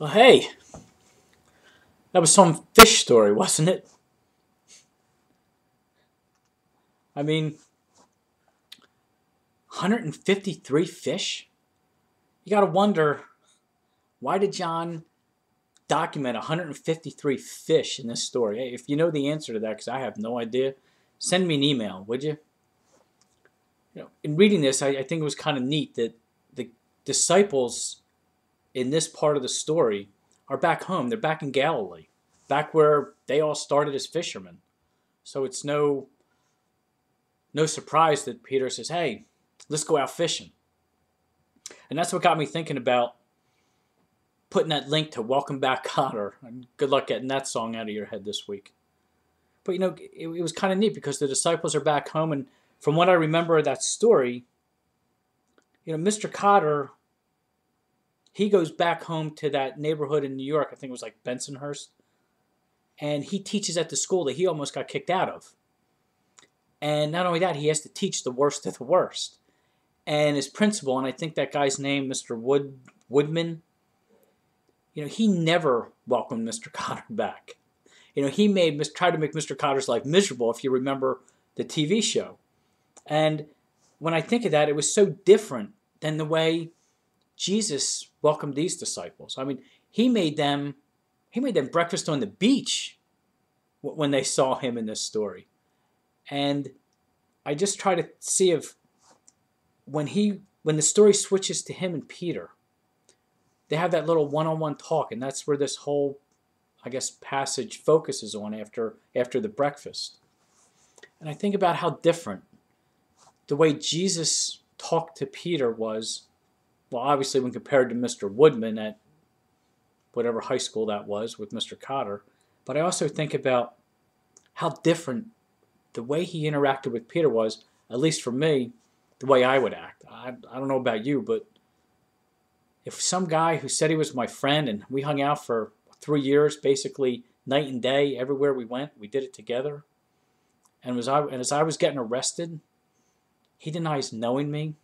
Well, hey, that was some fish story, wasn't it? I mean, 153 fish? You gotta wonder, why did John document 153 fish in this story? Hey, if you know the answer to that, because I have no idea, send me an email, would you? In reading this, I think it was kind of neat that the disciples in this part of the story are back home. They're back in Galilee, back where they all started as fishermen. So it's no surprise that Peter says, "Hey, let's go out fishing." And that's what got me thinking about putting that link to Welcome Back, Kotter. And good luck getting that song out of your head this week. But it was kind of neat because the disciples are back home, and from what I remember of that story, Mr. Kotter, he goes back home to that neighborhood in New York. I think it was like Bensonhurst, and he teaches at the school that he almost got kicked out of. And not only that, he has to teach the worst of the worst. And his principal, and I think that guy's name, Mr. Woodman, he never welcomed Mr. Kotter back. He tried to make Mr. Kotter's life miserable, if you remember the TV show. And when I think of that, it was so different than the way Jesus welcomed these disciples. I mean, he made them breakfast on the beach when they saw him in this story. And I just try to see if when the story switches to him and Peter, they have that little one-on-one talk, and that's where this whole, I guess, passage focuses on after the breakfast. And I think about how different the way Jesus talked to Peter was, well, obviously when compared to Mr. Woodman at whatever high school that was with Mr. Kotter, but I also think about how different the way he interacted with Peter was, at least for me, the way I would act. I don't know about you, but if some guy who said he was my friend and we hung out for 3 years, basically night and day, everywhere we went, we did it together, and as I was getting arrested, he denies knowing me,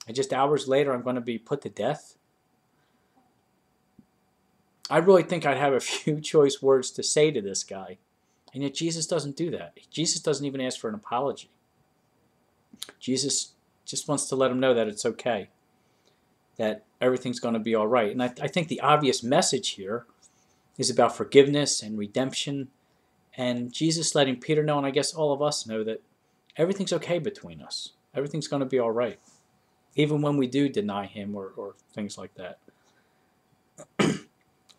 and just hours later I'm going to be put to death, I really think I'd have a few choice words to say to this guy. And yet Jesus doesn't do that. Jesus doesn't even ask for an apology. Jesus just wants to let him know that it's okay, that everything's going to be all right. And I think the obvious message here is about forgiveness and redemption, and Jesus letting Peter know, and I guess all of us know, that everything's okay between us. Everything's going to be all right, even when we do deny him or things like that.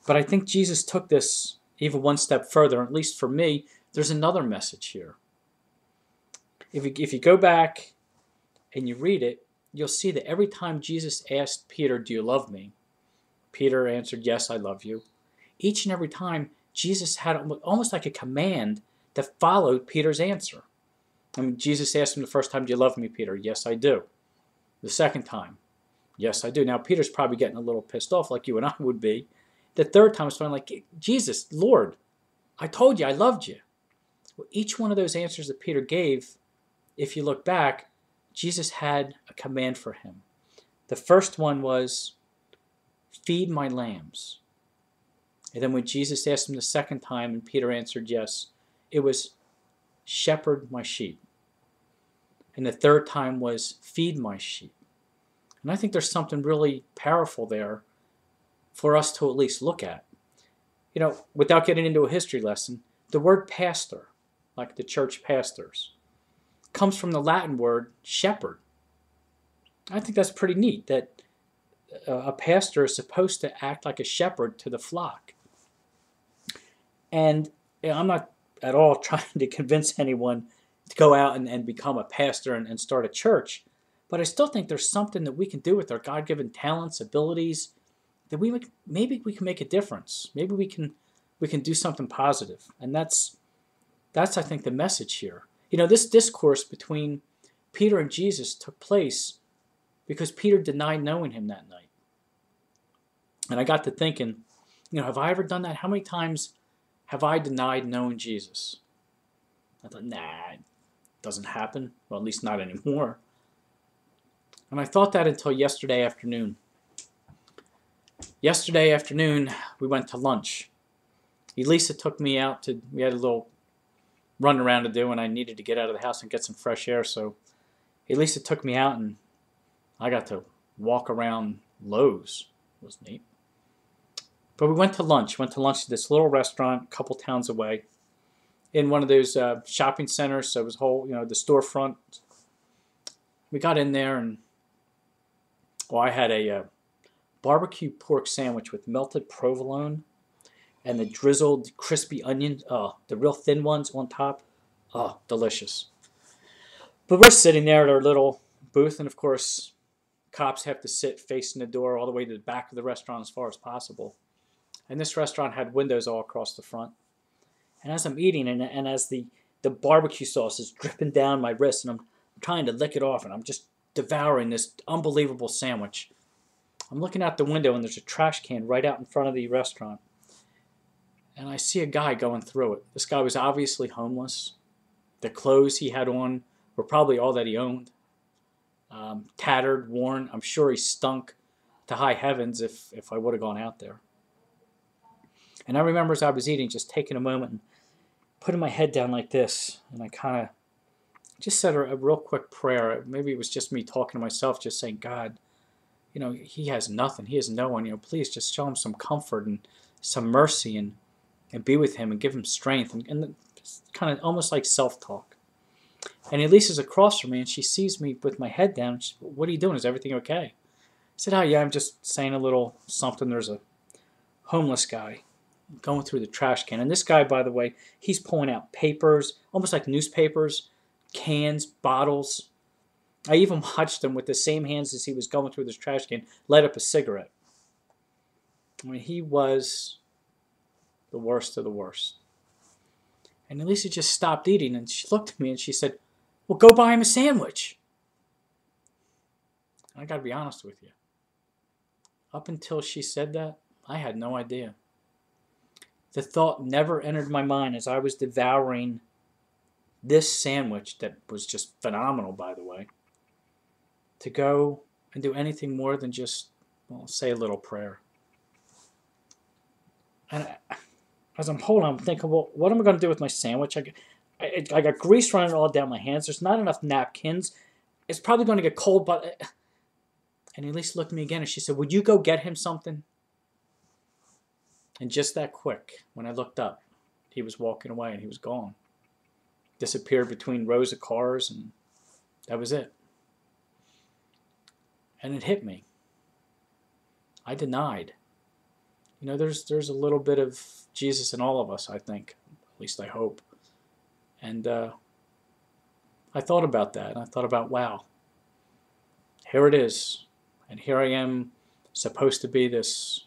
But I think Jesus took this even one step further. At least for me, there's another message here. If you go back and you read it, you'll see that every time Jesus asked Peter, "Do you love me?" Peter answered, "Yes, I love you." Each and every time, Jesus had almost like a command that followed Peter's answer. I mean, Jesus asked him the first time, "Do you love me, Peter?" "Yes, I do." The second time, "Yes, I do." Now, Peter's probably getting a little pissed off like you and I would be. The third time, it's feeling like, "Jesus, Lord, I told you I loved you." Well, each one of those answers that Peter gave, if you look back, Jesus had a command for him. The first one was, "Feed my lambs." And then when Jesus asked him the second time and Peter answered yes, it was, "Shepherd my sheep." And the third time was, "Feed my sheep." And I think there's something really powerful there for us to at least look at. Without getting into a history lesson, the word pastor, like the church pastors, comes from the Latin word shepherd. I think that's pretty neat, that a pastor is supposed to act like a shepherd to the flock. And I'm not at all trying to convince anyone to go out and become a pastor and start a church, but I still think there's something that we can do with our God-given talents, abilities, that maybe we can make a difference. Maybe we can do something positive. And that's I think the message here. This discourse between Peter and Jesus took place because Peter denied knowing him that night. And I got to thinking, have I ever done that? How many times have I denied knowing Jesus? I thought, nah, it doesn't happen. Well, at least not anymore. And I thought that until yesterday afternoon. Yesterday afternoon, we went to lunch. Elisa took me out we had a little run around to do, and I needed to get out of the house and get some fresh air, so Elisa took me out, and I got to walk around Lowe's. It was neat. But we went to lunch. Went to lunch at this little restaurant a couple towns away in one of those shopping centers. So it was whole, the storefront. We got in there, and I had a barbecue pork sandwich with melted provolone and the drizzled crispy onions, the real thin ones on top. Oh, delicious. But we're sitting there at our little booth, and of course, cops have to sit facing the door all the way to the back of the restaurant as far as possible. And this restaurant had windows all across the front. And as I'm eating, and as the barbecue sauce is dripping down my wrist, and I'm trying to lick it off, and I'm just devouring this unbelievable sandwich, I'm looking out the window, and there's a trash can right out in front of the restaurant. And I see a guy going through it. This guy was obviously homeless. The clothes he had on were probably all that he owned. Tattered, worn. I'm sure he stunk to high heavens if I would have gone out there. And I remember as I was eating, just taking a moment and putting my head down like this, and I kind of just said a real quick prayer. Maybe it was just me talking to myself, just saying, God, he has nothing. He has no one. Please just show him some comfort and some mercy and be with him and give him strength. And kind of almost like self-talk. And Elisa's across from me, and she sees me with my head down. She said, what are you doing? Is everything okay? I said, oh, yeah, I'm just saying a little something. There's a homeless guy going through the trash can. And this guy, by the way, he's pulling out papers, almost like newspapers, cans, bottles. I even watched him with the same hands as he was going through this trash can, light up a cigarette. I mean, he was the worst of the worst. And Elisa just stopped eating, and she looked at me and she said, well, go buy him a sandwich. And I got to be honest with you. Up until she said that, I had no idea. The thought never entered my mind as I was devouring this sandwich that was just phenomenal, by the way, to go and do anything more than just, say a little prayer. And as I'm holding, I'm thinking, well, what am I going to do with my sandwich? I got grease running all down my hands. There's not enough napkins. It's probably going to get cold, but... And Elise looked at me again, and she said, would you go get him something? And just that quick, when I looked up, he was walking away, and he was gone. Disappeared between rows of cars, and that was it. And it hit me. I denied. There's a little bit of Jesus in all of us, I think. At least I hope. And I thought about that. And I thought about, wow, here it is. And here I am, supposed to be this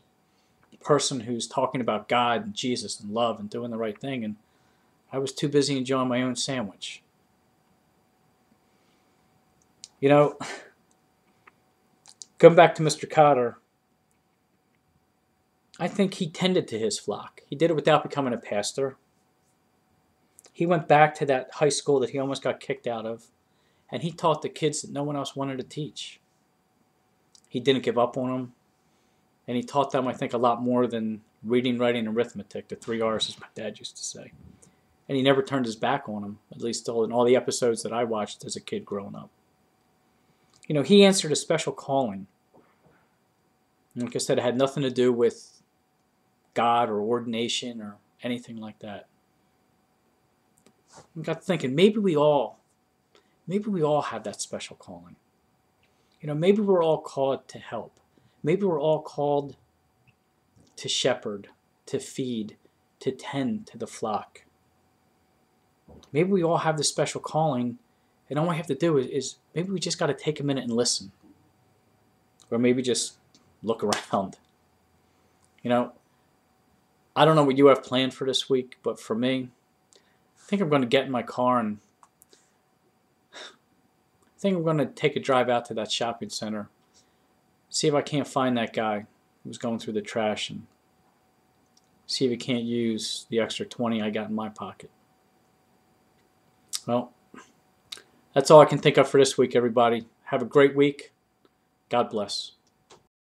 person who's talking about God and Jesus and love and doing the right thing. And I was too busy enjoying my own sandwich. Going back to Mr. Cotter, I think he tended to his flock. He did it without becoming a pastor. He went back to that high school that he almost got kicked out of, and he taught the kids that no one else wanted to teach. He didn't give up on them, and he taught them, I think, a lot more than reading, writing, and arithmetic, the 3 R's, as my dad used to say. And he never turned his back on them, at least in all the episodes that I watched as a kid growing up. He answered a special calling. Like I said, it had nothing to do with God or ordination or anything like that. I got thinking, maybe we all have that special calling. Maybe we're all called to help. Maybe we're all called to shepherd, to feed, to tend to the flock. Maybe we all have this special calling, and all we have to do is maybe we just got to take a minute and listen. Or maybe just look around. I don't know what you have planned for this week, but for me, I think I'm going to get in my car and I think I'm going to take a drive out to that shopping center, see if I can't find that guy who's going through the trash, and see if he can't use the extra 20 I got in my pocket. Well, that's all I can think of for this week, everybody. Have a great week. God bless.